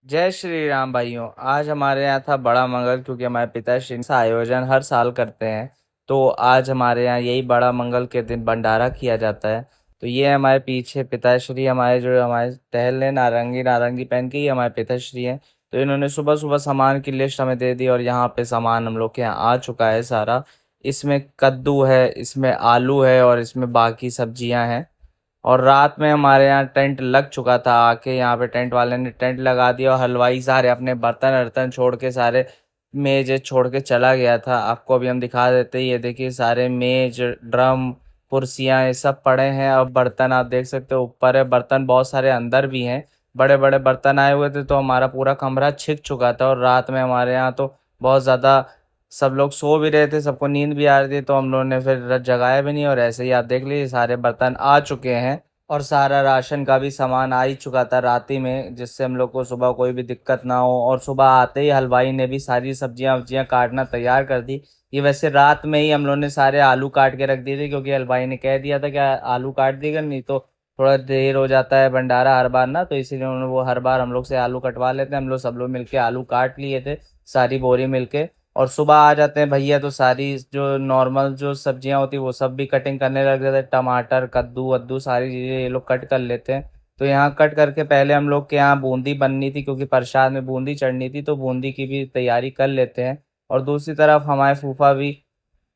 जय श्री राम भाइयों। आज हमारे यहाँ था बड़ा मंगल, क्योंकि हमारे पिताश्री का आयोजन हर साल करते हैं। तो आज हमारे यहाँ यही बड़ा मंगल के दिन भंडारा किया जाता है। तो ये हमारे पीछे पिताश्री, हमारे जो हमारे टहल नारंगी नारंगी पहन के, ही हमारे पिताश्री हैं। तो इन्होंने सुबह सुबह सामान की लिस्ट हमें दे दी और यहाँ पे सामान हम लोग के यहाँ आ चुका है सारा। इसमें कद्दू है, इसमें आलू है और इसमें बाकी सब्जियां हैं। और रात में हमारे यहाँ टेंट लग चुका था, आके यहाँ पे टेंट वाले ने टेंट लगा दिया और हलवाई सारे अपने बर्तन वर्तन छोड़ के, सारे मेज छोड़ के चला गया था। आपको अभी हम दिखा देते हैं, ये देखिए सारे मेज, ड्रम, कुर्सियाँ ये सब पड़े हैं। और बर्तन आप देख सकते हो ऊपर है, बर्तन बहुत सारे अंदर भी हैं। बड़े बड़े बर्तन आए हुए थे, तो हमारा पूरा कमरा छिक चुका था। और रात में हमारे यहाँ तो बहुत ज़्यादा सब लोग सो भी रहे थे, सबको नींद भी आ रही थी, तो हम लोगों ने फिर जगाया भी नहीं। और ऐसे ही आप देख लीजिए सारे बर्तन आ चुके हैं और सारा राशन का भी सामान आ ही चुका था रात ही में, जिससे हम लोग को सुबह कोई भी दिक्कत ना हो। और सुबह आते ही हलवाई ने भी सारी सब्जियां वब्जियां काटना तैयार कर दी। ये वैसे रात में ही हम लोग ने सारे आलू काट के रख दिए थे, क्योंकि हलवाई ने कह दिया था कि आलू काट दिएगा, नहीं तो थोड़ा देर हो जाता है भंडारा हर बार ना। तो इसीलिए उन्होंने वो हर बार हम लोग से आलू कटवा लेते हैं। हम लोग सब लोग मिलके आलू काट लिए थे, सारी बोरी मिलके। और सुबह आ जाते हैं भैया, तो सारी जो नॉर्मल जो सब्जियां होती वो सब भी कटिंग करने लग जाते हैं। टमाटर, कद्दू वद्दू सारी चीज़ें ये लोग कट कर लेते हैं। तो यहाँ कट करके पहले हम लोग के यहाँ बूंदी बननी थी, क्योंकि प्रसाद में बूंदी चढ़नी थी, तो बूंदी की भी तैयारी कर लेते हैं। और दूसरी तरफ हमारे फूफा भी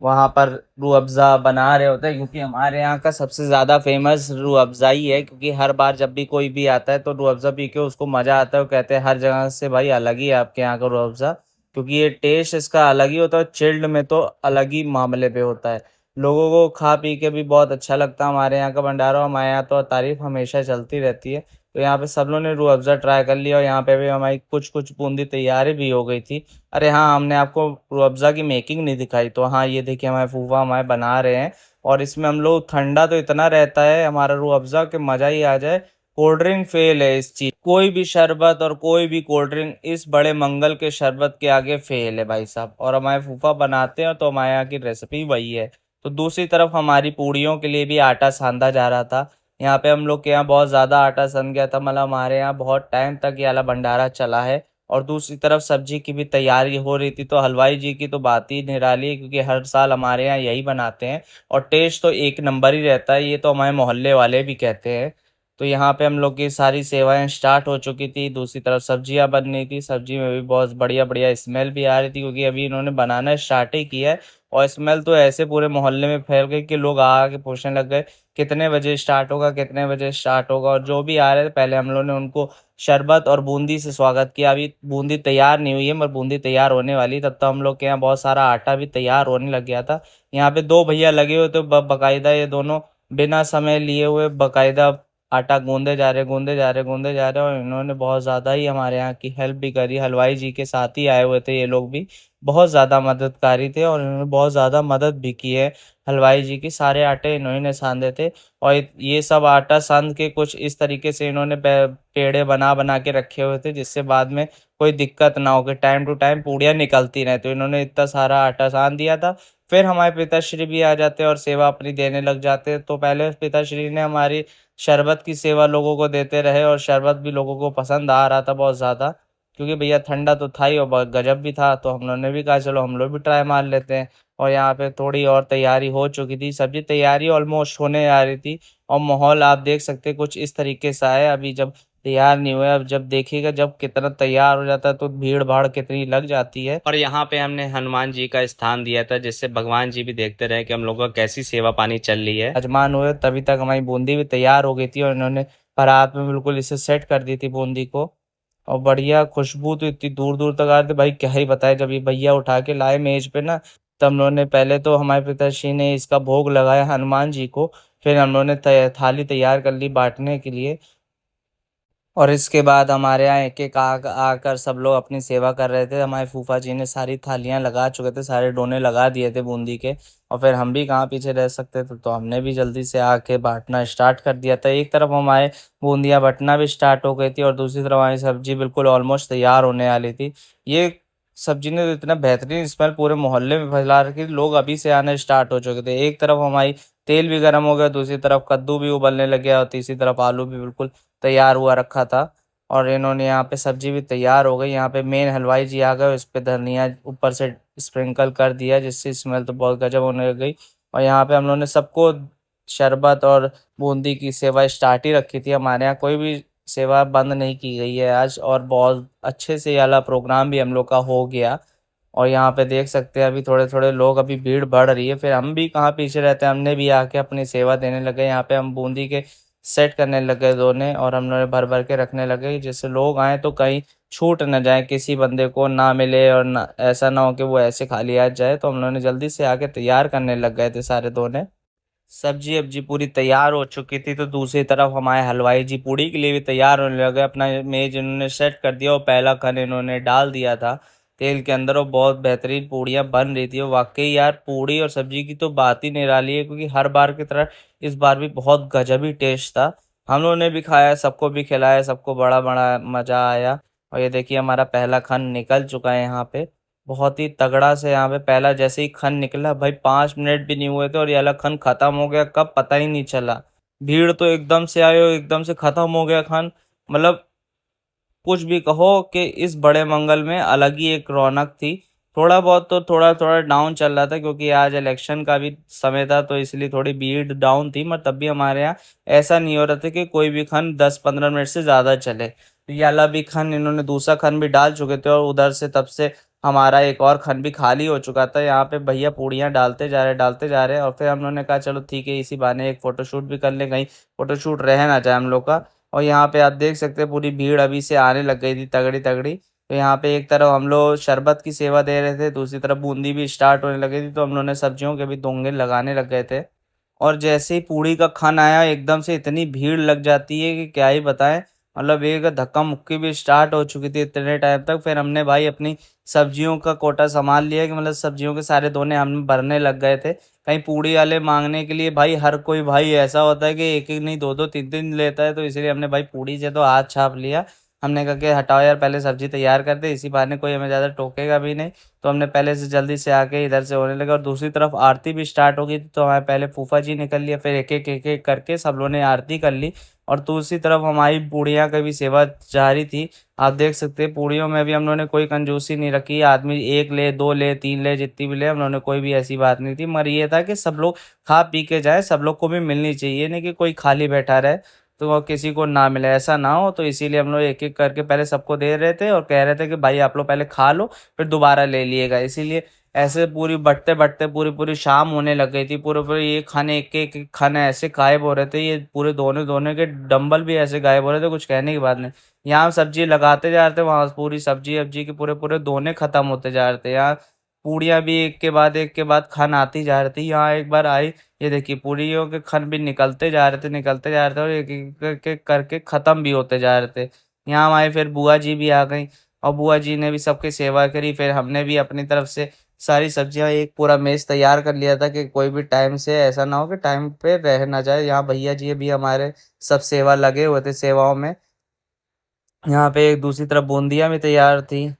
वहाँ पर रूह अफ़ज़ा बना रहे होते हैं, क्योंकि हमारे यहाँ का सबसे ज़्यादा फेमस रूह अफ़ज़ा ही है। क्योंकि हर बार जब भी कोई भी आता है तो रूह अफ़ज़ा पी के उसको मज़ा आता है। वो कहते हैं हर जगह से भाई अलग ही है आपके यहाँ का रूह अफ़ज़ा, क्योंकि ये टेस्ट इसका अलग ही होता है। चिल्ड में तो अलग ही मामले पे होता है। लोगों को खा पी के भी बहुत अच्छा लगता है हमारे यहाँ का भंडारा। हमारे यहाँ तो तारीफ हमेशा चलती रहती है। तो यहाँ पे सब लोगों ने रूह अफ़ज़ा ट्राई कर लिया और यहाँ पे भी हमारी कुछ कुछ बूंदी तैयारी भी हो गई थी। अरे हाँ, हमने आपको रूह अफ़ज़ा की मेकिंग नहीं दिखाई। तो हाँ, ये देखिए हमारे फूफा हमारे बना रहे हैं। और इसमें हम लोग, ठंडा तो इतना रहता है हमारा रूह अफ़ज़ा के मज़ा ही आ जाए। कोल्ड ड्रिंक फेल है इस चीज, कोई भी शरबत और कोई भी कोल्ड ड्रिंक इस बड़े मंगल के शरबत के आगे फेल है भाई साहब। और हमारे फूफा बनाते हैं तो हमारे यहाँ की रेसिपी वही है। तो दूसरी तरफ हमारी पूड़ियों के लिए भी आटा सानदा जा रहा था। यहाँ पे हम लोग के यहाँ बहुत ज़्यादा आटा सन गया था, मतलब हमारे यहाँ बहुत टाइम तक ये वाला भंडारा चला है। और दूसरी तरफ सब्जी की भी तैयारी हो रही थी। तो हलवाई जी की तो बात ही निराली है, क्योंकि हर साल हमारे यहाँ यही बनाते हैं और टेस्ट तो एक नंबर ही रहता है, ये तो हमारे मोहल्ले वाले भी कहते हैं। तो यहाँ पे हम लोग की सारी सेवाएं स्टार्ट हो चुकी थी। दूसरी तरफ सब्जियां बन रही थी, सब्जी में भी बहुत बढ़िया बढ़िया स्मेल भी आ रही थी, क्योंकि अभी इन्होंने बनाना स्टार्ट ही किया है। और स्मेल तो ऐसे पूरे मोहल्ले में फैल गई कि लोग आके पूछने लग गए कितने बजे स्टार्ट होगा, कितने बजे स्टार्ट होगा। और जो भी आ रहे थे पहले हम लोग ने उनको शरबत और बूंदी से स्वागत किया। अभी बूंदी तैयार नहीं हुई है, मगर बूंदी तैयार होने वाली। तब तक हम लोग के यहाँ बहुत सारा आटा भी तैयार होने लग गया था। यहाँ पे दो भैया लगे हुए थे बकायदा, ये दोनों बिना समय लिए हुए बकायदा आटा गूंदे जा रहे, गूंदे जा रहे, गूंदे जा रहे। और इन्होंने बहुत ज़्यादा ही हमारे यहाँ की हेल्प भी करी। हलवाई जी के साथ ही आए हुए थे ये लोग भी, बहुत ज़्यादा मददकारी थे और इन्होंने बहुत ज़्यादा मदद भी की है। हलवाई जी की सारे आटे इन्होंने सानदे थे। और ये सब आटा सानद के कुछ इस तरीके से इन्होंने पेड़े बना बना के रखे हुए थे, जिससे बाद में कोई दिक्कत ना हो, कि टाइम टू टाइम पूड़ियाँ निकलती रहे। तो इन्होंने इतना सारा आटा सान दिया था। फिर हमारे पिताश्री भी आ जाते और सेवा अपनी देने लग जाते। तो पहले पिताश्री ने हमारी शरबत की सेवा लोगों को देते रहे, और शरबत भी लोगों को पसंद आ रहा था बहुत ज़्यादा, क्योंकि भैया ठंडा तो था ही और बहुत गजब भी था। तो हम लोगों ने भी कहा चलो हम लोग भी ट्राई मार लेते हैं। और यहाँ पे थोड़ी और तैयारी हो चुकी थी, सब्जी तैयारी ऑलमोस्ट होने आ रही थी। और माहौल आप देख सकते हैं कुछ इस तरीके से है। अभी जब तैयार नहीं हुआ, अब जब देखिएगा जब कितना तैयार हो जाता है तो भीड़ भाड़ कितनी लग जाती है। और यहाँ पे हमने हनुमान जी का स्थान दिया था, जिससे भगवान जी भी देखते रहे कि हम लोगों का कैसी सेवा पानी चल रही है। यजमान हुए तभी तक हमारी बूंदी भी तैयार हो गई थी, और इन्होंने परात में बिल्कुल इसे सेट कर दी थी बूंदी को। और बढ़िया खुशबू तो इतनी दूर दूर तक आ रही थी भाई, क्या ही बताए। जब ये भैया उठा के लाए मेज पे ना, तब हम लोगों ने पहले तो हमारे पिताश्री ने इसका भोग लगाया हनुमान जी को। फिर हम लोगों ने थाली तैयार कर ली बांटने के लिए। और इसके बाद हमारे यहाँ एक एक आकर सब लोग अपनी सेवा कर रहे थे। हमारे फूफा जी ने सारी थालियां लगा चुके थे, सारे डोने लगा दिए थे बूंदी के। और फिर हम भी कहाँ पीछे रह सकते थे, तो हमने भी जल्दी से आके बांटना स्टार्ट कर दिया था। एक तरफ हमारे बूंदियाँ बटना भी स्टार्ट हो गई थी और दूसरी तरफ हमारी सब्जी बिल्कुल ऑलमोस्ट तैयार होने वाली थी। ये सब्जी ने तो इतना बेहतरीन स्मेल पूरे मोहल्ले में फैला रखी थी, लोग अभी से आने स्टार्ट हो चुके थे। एक तरफ हमारी तेल भी गर्म हो गया, दूसरी तरफ कद्दू भी उबलने लग गया और तीसरी तरफ आलू भी बिल्कुल तैयार हुआ रखा था। और इन्होंने यहाँ पे सब्जी भी तैयार हो गई। यहाँ पे मेन हलवाई जी आ गए, उस पे धनिया ऊपर से स्प्रिंकल कर दिया, जिससे स्मेल तो बहुत गजब होने लग गई। और यहाँ पे हम लोगों ने सबको शरबत और बूंदी की सेवा स्टार्ट ही रखी थी। हमारे यहाँ कोई भी सेवा बंद नहीं की गई है आज, और बहुत अच्छे से ये वाला प्रोग्राम भी हम लोग का हो गया। और यहाँ पे देख सकते हैं अभी थोड़े थोड़े लोग, अभी भीड़ बढ़ रही है। फिर हम भी कहाँ पीछे रहते हैं, हमने भी आके अपनी सेवा देने लगे। यहाँ पे हम बूंदी के सेट करने लगे दोने, और हम लोग भर भर के रखने लगे, जिससे लोग आए तो कहीं छूट न जाए, किसी बंदे को ना मिले, और ना ऐसा ना हो कि वो ऐसे खाली आ जाए। तो हम लोगों ने जल्दी से आके तैयार करने लग गए थे सारे दोने। सब्जी अब्जी पूरी तैयार हो चुकी थी, तो दूसरी तरफ हमारे हलवाई जी पूड़ी के लिए भी तैयार होने लगे। अपना मेज इन्होंने सेट कर दिया और पहला खन इन्होंने डाल दिया था तेल के अंदर, और बहुत बेहतरीन पूड़ियाँ बन रही थी। और वाकई यार पूड़ी और सब्जी की तो बात ही निराली है, क्योंकि हर बार की तरह इस बार भी बहुत गजब ही टेस्ट था। हम लोगों ने भी खाया, सबको भी खिलाया, सबको बड़ा बड़ा मज़ा आया। और ये देखिए हमारा पहला खन निकल चुका है यहाँ पे, बहुत ही तगड़ा से। यहाँ पे पहला जैसे ही खन निकला भाई, 5 मिनट भी नहीं हुए थे और ये वाला खन खत्म हो गया, कब पता ही नहीं चला। भीड़ तो एकदम से आई और एकदम से खत्म हो गया खन। मतलब कुछ भी कहो कि इस बड़े मंगल में अलग ही एक रौनक थी। थोड़ा बहुत तो थोड़ा थोड़ा डाउन चल रहा था, क्योंकि आज इलेक्शन का भी समय था, तो इसलिए थोड़ी भीड़ डाउन थी। मगर तब भी हमारे यहाँ ऐसा नहीं हो रहा था कि कोई भी खन 10-15 मिनट से ज़्यादा चले। तो ये वाला भी खन इन्होंने दूसरा खन भी डाल चुके थे, और उधर से तब से हमारा एक और खन भी खाली हो चुका था। यहाँ पे भैया पूड़ियाँ डालते जा रहे डालते जा रहे हैं। और फिर हम लोगों ने कहा चलो ठीक है, इसी बहाने एक फ़ोटोशूट भी कर लें, कहीं फ़ोटोशूट रह ना जाए हम लोग का। और यहाँ पे आप देख सकते हैं पूरी भीड़ अभी से आने लग गई थी तगड़ी तगड़ी। तो यहाँ पे एक तरफ हम लोग शरबत की सेवा दे रहे थे, दूसरी तरफ बूंदी भी स्टार्ट होने लगी थी, तो हम लोगों ने सब्जियों के भी दोंगे लगाने लग गए थे। और जैसे ही पूड़ी का खाना आया, एकदम से इतनी भीड़ लग जाती है कि क्या ही बताएं। मतलब एक धक्का मुक्की भी स्टार्ट हो चुकी थी इतने टाइम तक। फिर हमने भाई अपनी सब्जियों का कोटा संभाल लिया, कि मतलब सब्जियों के सारे दोने हम भरने लग गए थे। कहीं पूड़ी वाले मांगने के लिए भाई, हर कोई भाई ऐसा होता है कि एक एक नहीं, दो दो तीन तीन लेता है, तो इसलिए हमने भाई पूड़ी से तो हाथ छाप लिया। हमने कहा कि हटाओ यार, पहले सब्जी तैयार कर दे, इसी बहाने कोई हमें ज़्यादा टोकेगा भी नहीं। तो हमने पहले से जल्दी से आके इधर से होने लगा। और दूसरी तरफ आरती भी स्टार्ट हो गई थी, तो हमारे पहले फूफा जी निकल लिया, फिर एक एक करके सब लोगों ने आरती कर ली। और दूसरी तरफ हमारी पूड़ियाँ का भी सेवा जारी थी। आप देख सकते हैं पूड़ियों में भी हम लोगों ने कोई कंजूसी नहीं रखी, आदमी एक ले, दो ले, तीन ले, जितनी भी ले, हम लोगों ने कोई भी ऐसी बात नहीं थी। मगर ये था कि सब लोग खा पी के जाए, सब लोग को भी मिलनी चाहिए, नहीं कि कोई खाली बैठा रहे तो वो किसी को ना मिले, ऐसा ना हो। तो इसीलिए हम लोग एक एक करके पहले सबको दे रहे थे, और कह रहे थे कि भाई आप लोग पहले खा लो, फिर दोबारा ले लिएगा। इसीलिए ऐसे पूरी बढ़ते बढ़ते पूरी पूरी शाम होने लग गई थी। पूरे पूरे ये खाने एक खाने ऐसे गायब हो रहे थे, ये पूरे दोनों दोनों के डंबल भी ऐसे गायब हो रहे थे, कुछ कहने की बात नहीं। यहाँ सब्जी लगाते जा रहे थे, वहां पूरी सब्जी अब्जी के पूरे पूरे दोने खत्म होते जा रहे थे। यहाँ पूड़ियाँ भी एक के बाद खान आती जा रही थी। यहाँ एक बार आई, ये देखिए पूड़ियों के खन भी निकलते जा रहे थे, निकलते जा रहे थे, और एक एक करके खत्म भी होते जा रहे थे। यहाँ हमारे फिर बुआ जी भी आ गई, और बुआ जी ने भी सबकी सेवा करी। फिर हमने भी अपनी तरफ से सारी सब्जियां, एक पूरा मेज तैयार कर लिया था, कि कोई भी टाइम से ऐसा ना हो कि टाइम पे रह ना जाए। यहाँ भैया जी भी हमारे सब सेवा लगे हुए थे सेवाओं में। यहाँ पे एक दूसरी तरफ बूंदियाँ भी तैयार थी।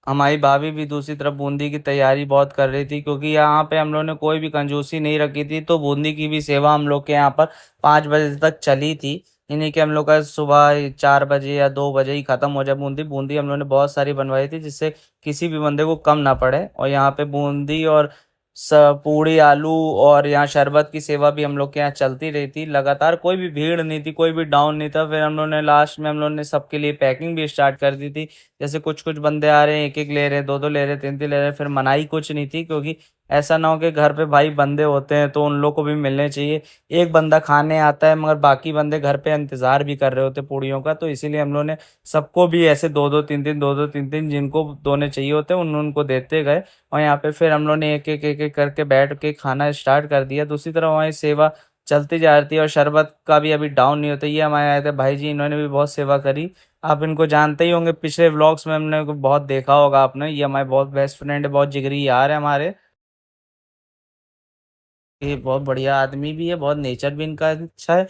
हमारी भाभी भी दूसरी तरफ बूंदी की तैयारी बहुत कर रही थी, क्योंकि यहाँ पे हम लोग ने कोई भी कंजूसी नहीं रखी थी। तो बूंदी की भी सेवा हम लोग के यहाँ पर 5 बजे तक चली थी। यानी कि हम लोग का सुबह 4 बजे या 2 बजे ही खत्म हो जाए बूंदी। बूंदी हम लोग ने बहुत सारी बनवाई थी, जिससे किसी भी बंदे को कम ना पड़े। और यहाँ पे बूंदी और पूड़ी आलू और यहाँ शरबत की सेवा भी हम लोग के यहाँ चलती रही थी लगातार। कोई भी भीड़ नहीं थी, कोई भी डाउन नहीं था। फिर हम लोग ने लास्ट में हम लोग ने सबके लिए पैकिंग भी स्टार्ट कर दी थी। जैसे कुछ कुछ बंदे आ रहे हैं, एक एक ले रहे हैं, दो दो ले रहे हैं, तीन तीन ले रहे हैं, फिर मनाही कुछ नहीं थी, क्योंकि ऐसा ना हो कि घर पे भाई बंदे होते हैं तो उन लोग को भी मिलने चाहिए। एक बंदा खाने आता है, मगर बाकी बंदे घर पे इंतजार भी कर रहे होते पूड़ियों का, तो इसीलिए हम लोग ने सबको भी ऐसे दो दो तीन तीन जिनको दोने चाहिए होते हैं उन उनको देते गए। और यहाँ पे फिर हम लोग ने एक करके बैठ के खाना स्टार्ट कर दिया। दूसरी तरफ हमारी सेवा चलती जा रही थी, और शरबत का भी अभी डाउन नहीं होता। ये हमारे आए थे भाई जी, इन्होंने भी बहुत सेवा करी। आप इनको जानते ही होंगे, पिछले व्लॉग्स में हमने को बहुत देखा होगा आपने। ये हमारे बहुत बेस्ट फ्रेंड है, बहुत जिगरी यार है हमारे। ये बहुत बढ़िया आदमी भी है, बहुत नेचर भी इनका अच्छा है।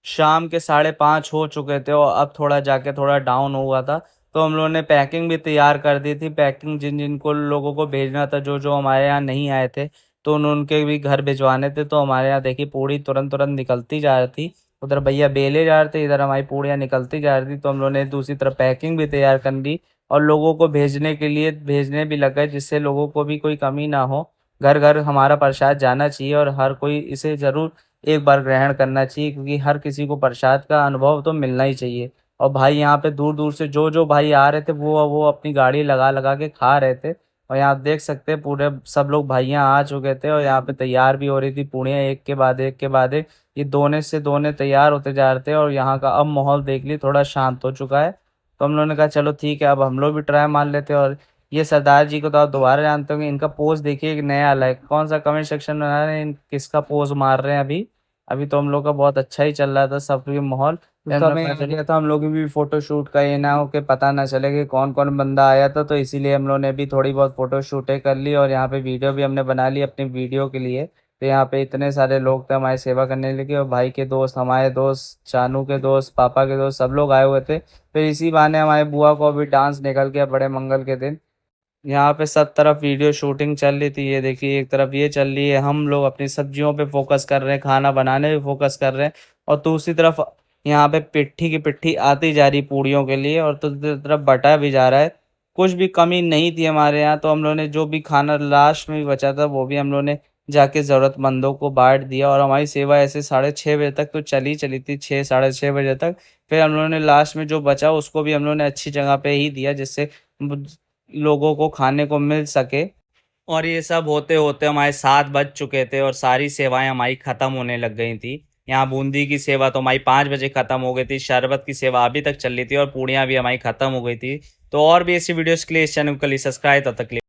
शाम के 5:30 हो चुके थे, और अब थोड़ा जाके थोड़ा डाउन हुआ था। तो हम लोगों ने पैकिंग भी तैयार कर दी थी। पैकिंग जिन जिनको लोगों को भेजना था, जो जो हमारे यहाँ नहीं आए थे, तो उनके भी घर भिजवाने थे। तो हमारे यहाँ देखिए पूरी तुरंत तुरंत निकलती जा रही थी। उधर भैया बेले जा रहे थे, इधर हमारी पूड़ियाँ निकलती जा रही थी। तो हम लोगों ने दूसरी तरफ पैकिंग भी तैयार कर ली और लोगों को भेजने के लिए भेजने भी लग गए, जिससे लोगों को भी कोई कमी ना हो। घर घर हमारा प्रसाद जाना चाहिए और हर कोई इसे ज़रूर एक बार ग्रहण करना चाहिए, क्योंकि हर किसी को प्रसाद का अनुभव तो मिलना ही चाहिए। और भाई यहाँ पे दूर दूर से जो जो भाई आ रहे थे वो अपनी गाड़ी लगा लगा के खा रहे थे। और यहाँ आप देख सकते हैं पूरे सब लोग भाइयाँ आ चुके थे और यहाँ पे तैयार भी हो रही थी पूड़ियाँ, एक के बाद एक के बाद एक। ये दोने से दोने तैयार होते जा रहे थे और यहाँ का अब माहौल देख ली थोड़ा शांत हो चुका है। तो हम लोगों ने कहा चलो ठीक है, अब हम लोग भी ट्राई मार लेते हैं। और ये सरदार जी को तो आप दोबारा जानते होंगे, इनका पोज देखिए एक नया अलग है। कौन सा कमेंट सेक्शन में बना रहे हैं, किसका पोज मार रहे हैं अभी। अभी तो हम लोग का बहुत अच्छा ही चल रहा था सबके माहौल। तो हमें आइडिया था हम लोग भी फोटो शूट का, ये ना हो कि पता ना चले कि कौन कौन बंदा आया था। तो इसीलिए हम लोग ने भी थोड़ी बहुत फोटो शूटें कर ली और यहाँ पे वीडियो भी हमने बना ली अपनी वीडियो के लिए। तो यहाँ पे इतने सारे लोग थे हमारी सेवा करने लगे, और भाई के दोस्त, हमारे दोस्त, चानू के दोस्त, पापा के दोस्त, सब लोग आए हुए थे। फिर इसी बहाने हमारे बुआ को भी डांस निकल गया बड़े मंगल के दिन। यहाँ पे सब तरफ वीडियो शूटिंग चल रही थी, ये देखिए एक तरफ ये चल रही है, हम लोग अपनी सब्जियों पे फोकस कर रहे हैं, खाना बनाने पे फोकस कर रहे हैं। और दूसरी तरफ यहाँ पे पिट्ठी की पिट्ठी आती जा रही पूड़ियों के लिए, और दूसरी तरफ बटा भी जा रहा है। कुछ भी कमी नहीं थी हमारे यहाँ। तो हम लोग ने जो भी खाना लास्ट में भी बचा था वो भी हम लोग ने जाके ज़रूरतमंदों को बांट दिया। और हमारी सेवा ऐसे 6:30 बजे तक तो चली थी, 6 साढ़े 6 बजे तक। फिर हम लोगों ने लास्ट में जो बचा उसको भी हम लोगों ने अच्छी जगह पे ही दिया, जिससे लोगों को खाने को मिल सके। और ये सब होते होते हमारे 7 बज चुके थे और सारी सेवाएं हमारी ख़त्म होने लग गई थी। यहाँ बूंदी की सेवा तो हमारी 5 बजे ख़त्म हो गई थी, शरबत की सेवा अभी तक चल रही थी और पूड़ियाँ भी हमारी ख़त्म हो गई थी। तो और भी ऐसी वीडियोस के लिए इस चैनल को सब्सक्राइब, तब तक के लिए।